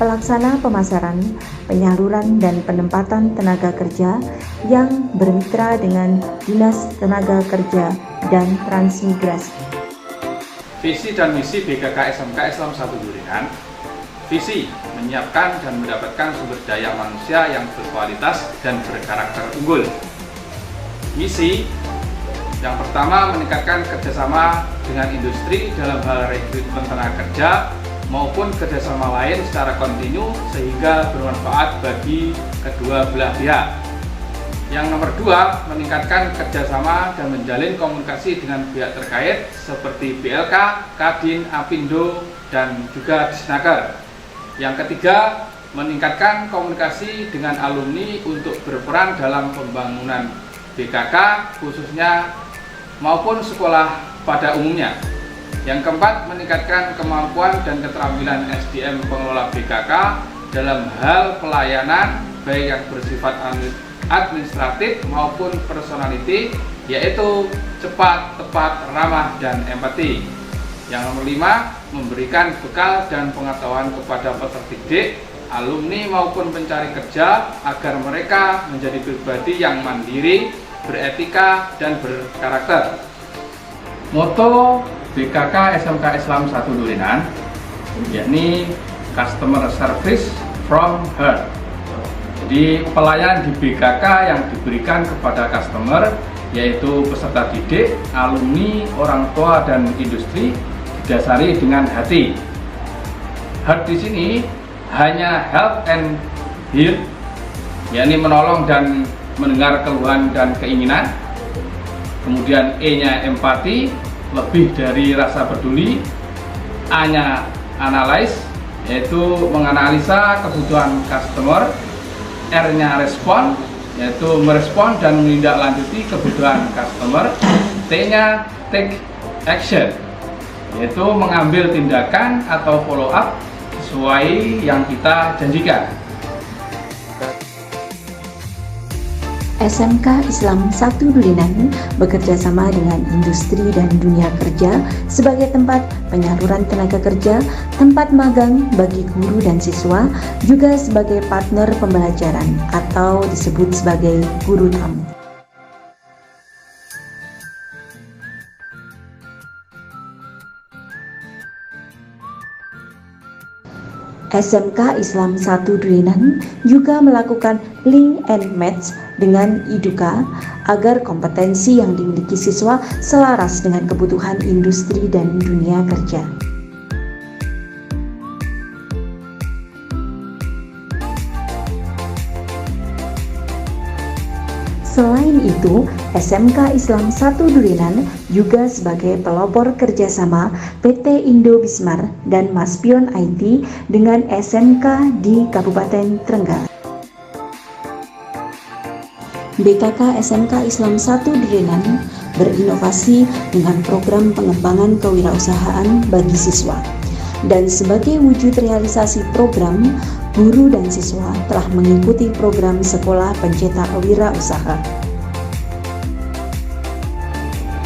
Pelaksana pemasaran, penyaluran, dan penempatan tenaga kerja yang bermitra dengan Dinas Tenaga Kerja dan Transmigrasi.
Visi dan misi BKK SMK Islam 1 Durinan. Visi menyiapkan dan mendapatkan sumber daya manusia yang berkualitas dan berkarakter unggul. Misi yang pertama, meningkatkan kerjasama dengan industri dalam hal rekrutmen tenaga kerja maupun kerjasama lain secara kontinu sehingga bermanfaat bagi kedua belah pihak. Yang nomor dua, meningkatkan kerjasama dan menjalin komunikasi dengan pihak terkait seperti BLK, Kadin, Apindo, dan juga Disnaker. Yang ketiga, meningkatkan komunikasi dengan alumni untuk berperan dalam pembangunan BKK khususnya maupun sekolah pada umumnya. Yang keempat, meningkatkan kemampuan dan keterampilan SDM pengelola BKK dalam hal pelayanan baik yang bersifat administratif maupun personality, yaitu cepat, tepat, ramah, dan empati. Yang nomor 5, memberikan bekal dan pengetahuan kepada peserta didik, alumni maupun pencari kerja agar mereka menjadi pribadi yang mandiri, beretika, dan berkarakter. Moto BKK SMK Islam 1 Durenan yakni Customer Service from Heart. Jadi pelayanan di BKK yang diberikan kepada customer yaitu peserta didik, alumni, orang tua, dan industri didasari dengan hati. Heart di sini hanya help and heal, yakni menolong dan mendengar keluhan dan keinginan. Kemudian E-nya empati, lebih dari rasa peduli. A-nya analyze, yaitu menganalisa kebutuhan customer. R-nya respon, yaitu merespon dan menindaklanjuti kebutuhan customer. T-nya take action, yaitu mengambil tindakan atau follow up sesuai yang kita janjikan.
SMK Islam 1 Durenan bekerja sama dengan industri dan dunia kerja sebagai tempat penyaluran tenaga kerja, tempat magang bagi guru dan siswa, juga sebagai partner pembelajaran atau disebut sebagai guru tamu. SMK Islam 1 Durenan juga melakukan link and match dengan IDUKA agar kompetensi yang dimiliki siswa selaras dengan kebutuhan industri dan dunia kerja. Selain itu, SMK Islam 1 Durenan juga sebagai pelopor kerjasama PT Indo Bismar dan Maspion IT dengan SMK di Kabupaten Trenggalek. BKK SMK Islam 1 Durenan berinovasi dengan program pengembangan kewirausahaan bagi siswa. Dan sebagai wujud realisasi program, guru dan siswa telah mengikuti program Sekolah Pencetak Wirausaha.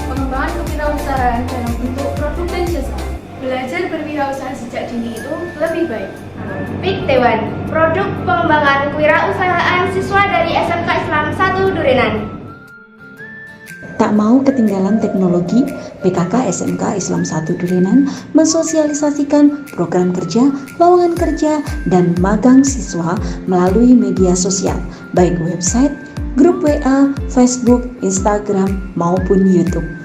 Pengembangan kewirausahaan dalam bentuk produk dan jasa. Belajar berwirausaha sejak dini itu lebih baik.
PIK-T1, produk pengembangan kewirausahaan siswa dari SMK Islam 1 Durenan.
Tak mau ketinggalan teknologi, BKK SMK Islam 1 Durenan mensosialisasikan program kerja, lowongan kerja, dan magang siswa melalui media sosial, baik website, grup WA, Facebook, Instagram, maupun YouTube.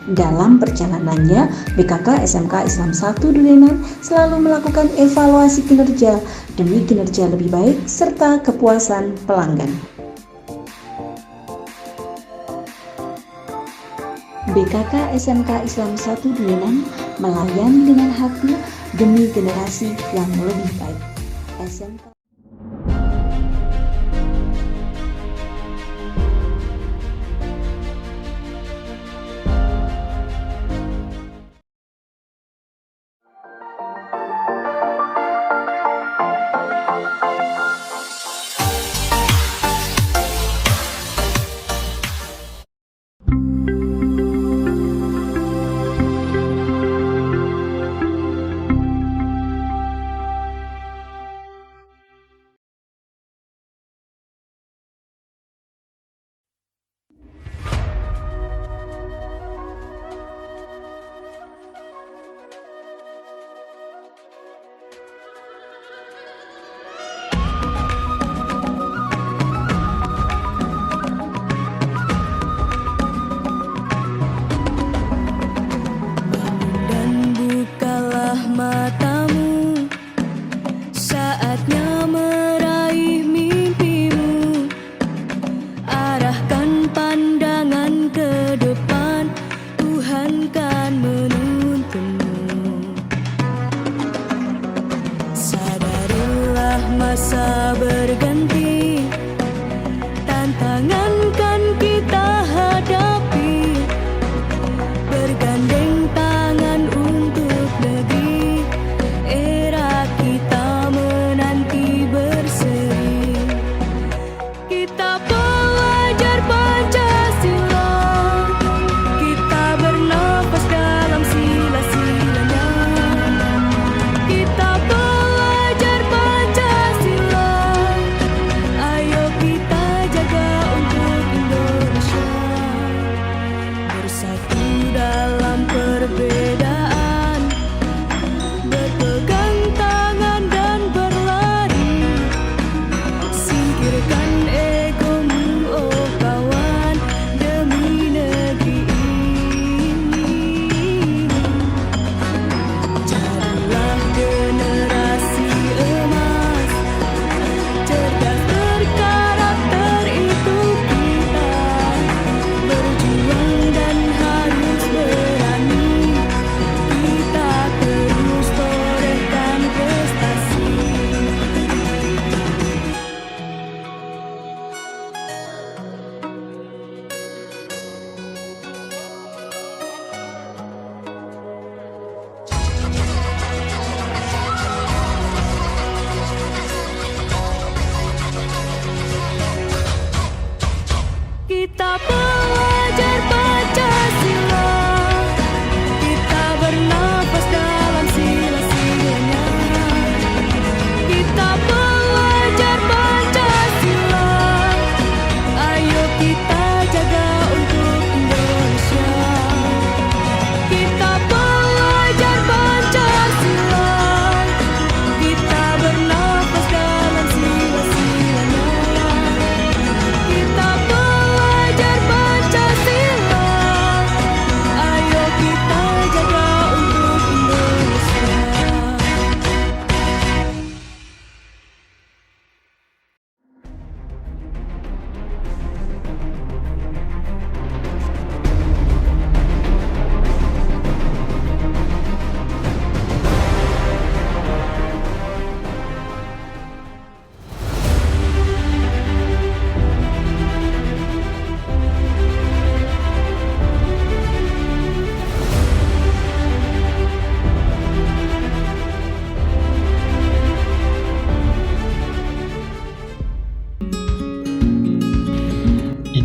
Dalam perjalanannya, BKK SMK Islam 1 Durenan selalu melakukan evaluasi kinerja demi kinerja lebih baik serta kepuasan pelanggan. BKK SMK Islam 1 Durenan melayani dengan hati demi generasi yang lebih baik. SMK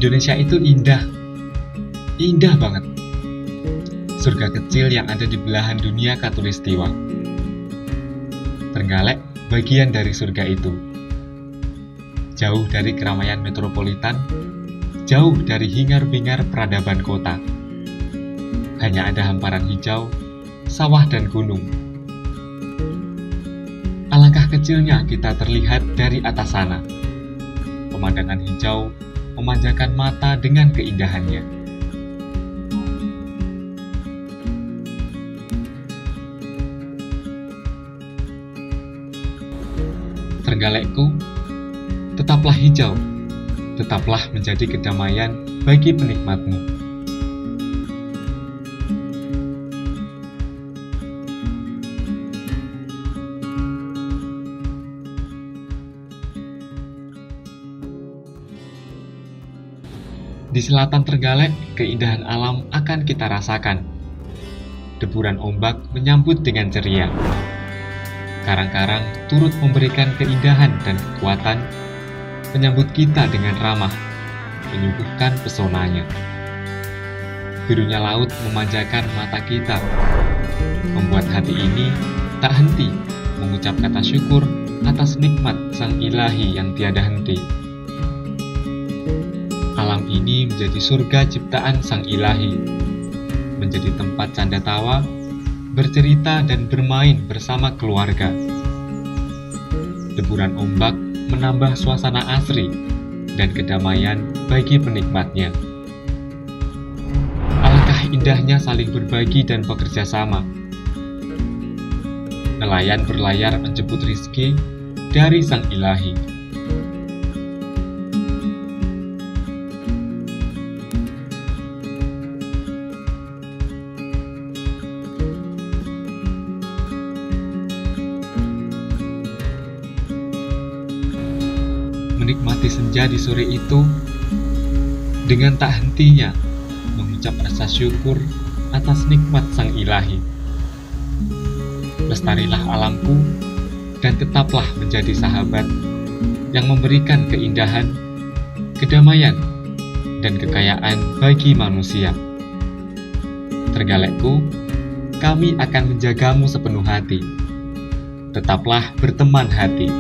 Indonesia itu indah. Indah banget. Surga kecil yang ada di belahan dunia khatulistiwa. Trenggalek bagian dari surga itu. Jauh dari keramaian metropolitan, jauh dari hingar-bingar peradaban kota. Hanya ada hamparan hijau, sawah dan gunung. Alangkah kecilnya kita terlihat dari atas sana. Pemandangan hijau memanjakan mata dengan keindahannya. Trenggalekku, tetaplah hijau, tetaplah menjadi kedamaian bagi penikmatmu. Di selatan Trenggalek, keindahan alam akan kita rasakan. Deburan ombak menyambut dengan ceria. Karang-karang turut memberikan keindahan dan kekuatan, menyambut kita dengan ramah, menyuguhkan pesonanya. Birunya laut memanjakan mata kita, membuat hati ini tak henti mengucap kata syukur atas nikmat Sang Ilahi yang tiada henti. Alam ini menjadi surga ciptaan Sang Ilahi, menjadi tempat canda tawa, bercerita dan bermain bersama keluarga. Deburan ombak menambah suasana asri dan kedamaian bagi penikmatnya. Alangkah indahnya saling berbagi dan bekerja sama. Nelayan berlayar menjemput rizki dari Sang Ilahi. Menikmati senja di sore itu dengan tak hentinya mengucap rasa syukur atas nikmat Sang Ilahi. Lestarilah alamku dan tetaplah menjadi sahabat yang memberikan keindahan, kedamaian, dan kekayaan bagi manusia. Trenggalekku, kami akan menjagamu sepenuh hati. Tetaplah berteman hati.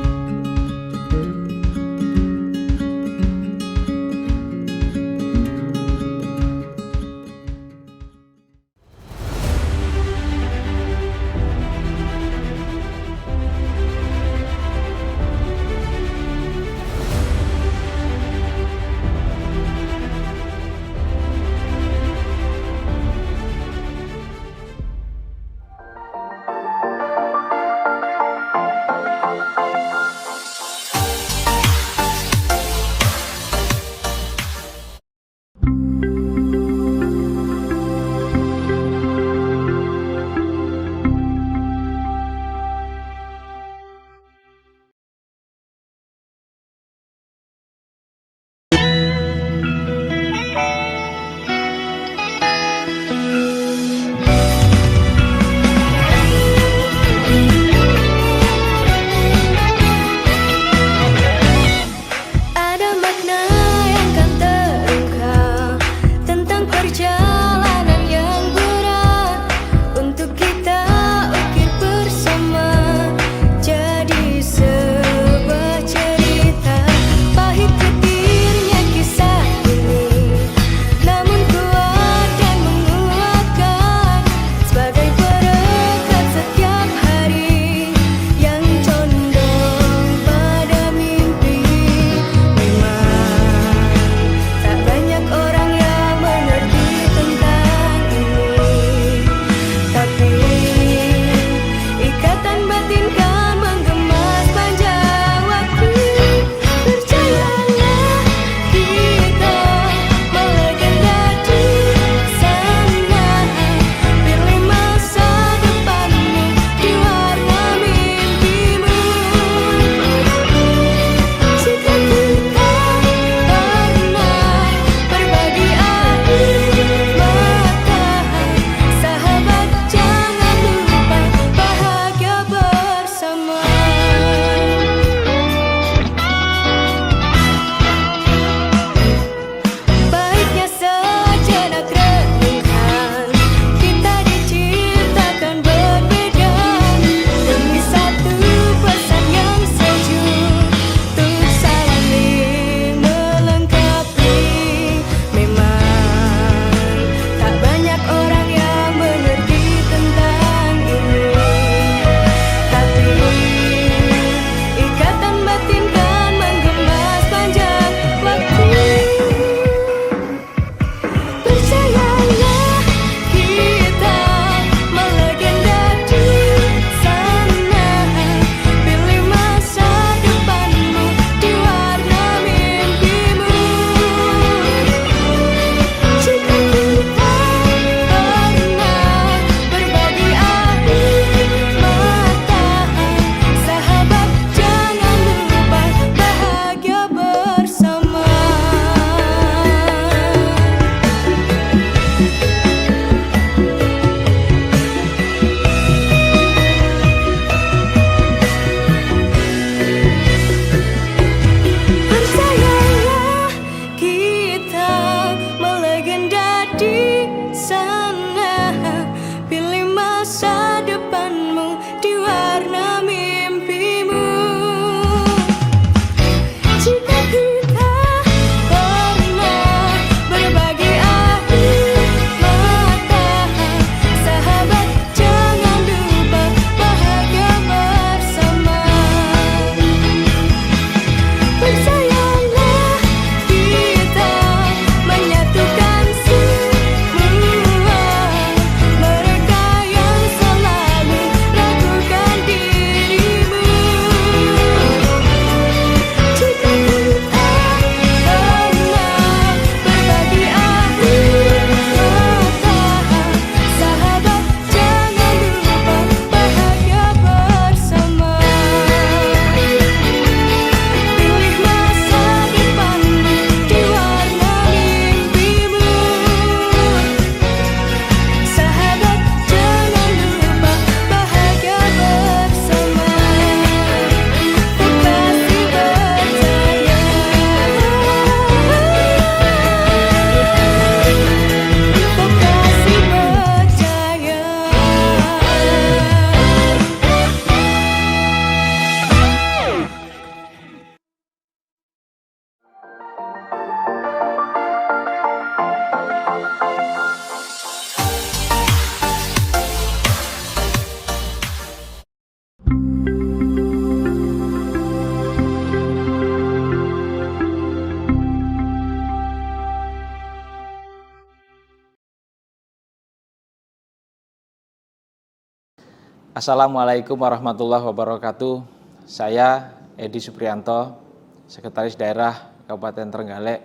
Assalamualaikum warahmatullahi wabarakatuh. Saya Edi Suprianto, Sekretaris Daerah Kabupaten Trenggalek,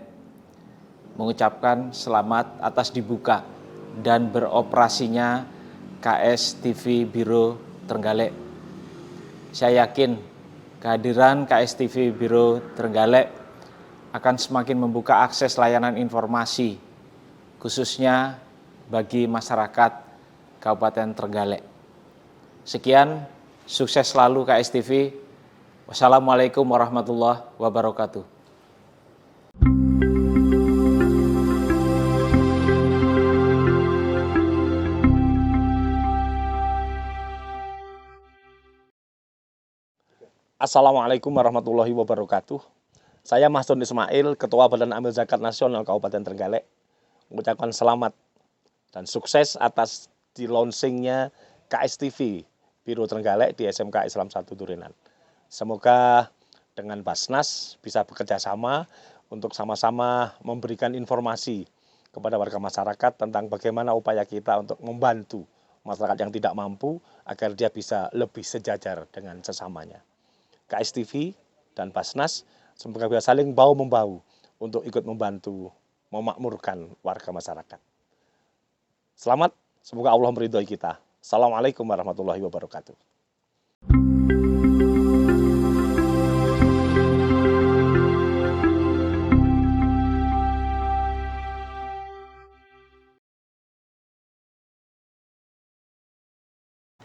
mengucapkan selamat atas dibuka dan beroperasinya KS TV Biro Trenggalek. Saya yakin kehadiran KS TV Biro Trenggalek akan semakin membuka akses layanan informasi, khususnya bagi masyarakat Kabupaten Trenggalek. Sekian, sukses selalu KS TV. Wassalamualaikum warahmatullahi wabarakatuh.
Assalamualaikum warahmatullahi wabarakatuh. Saya Maston Ismail, Ketua Badan Amil Zakat Nasional Kabupaten Trenggalek, mengucapkan selamat dan sukses atas di launchingnya KS TV Biro Trenggalek di SMK Islam 1 Durenan. Semoga dengan Basnas bisa bekerja sama untuk sama-sama memberikan informasi kepada warga masyarakat tentang bagaimana upaya kita untuk membantu masyarakat yang tidak mampu agar dia bisa lebih sejajar dengan sesamanya. KS TV dan Basnas semoga bisa saling bahu-membahu untuk ikut membantu memakmurkan warga masyarakat. Selamat, semoga Allah meridhoi kita. Assalamualaikum warahmatullahi wabarakatuh.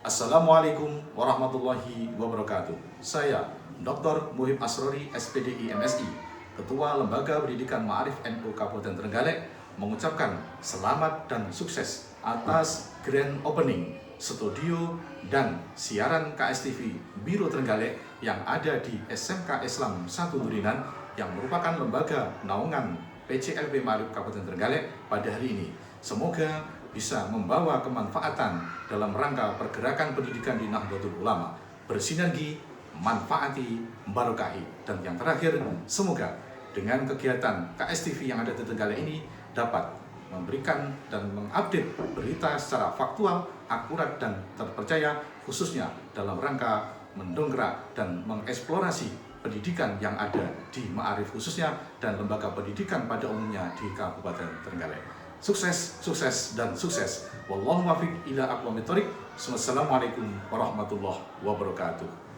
Assalamualaikum warahmatullahi wabarakatuh. Saya Dr. Muhib Asrori, SPDI MSI, Ketua Lembaga Pendidikan Ma'arif NU Kabupaten Trenggalek, mengucapkan selamat dan sukses atas grand opening studio dan siaran KS TV Biro Trenggalek yang ada di SMK Islam 1 Durenan yang merupakan lembaga naungan PCLB Ma'arif Kabupaten Trenggalek pada hari ini. Semoga bisa membawa kemanfaatan dalam rangka pergerakan pendidikan di Nahdlatul Ulama, bersinergi, manfaati, barokahi. Dan yang terakhir, semoga dengan kegiatan KS TV yang ada di Trenggalek ini dapat memberikan dan mengupdate berita secara faktual, akurat dan terpercaya, khususnya dalam rangka mendongkrak dan mengeksplorasi pendidikan yang ada di Ma'arif khususnya dan lembaga pendidikan pada umumnya di Kabupaten Trenggalek. Sukses, sukses, dan sukses. Wallahu muwaffiq ila aqwamit thoriq. Wassalamualaikum warahmatullahi wabarakatuh.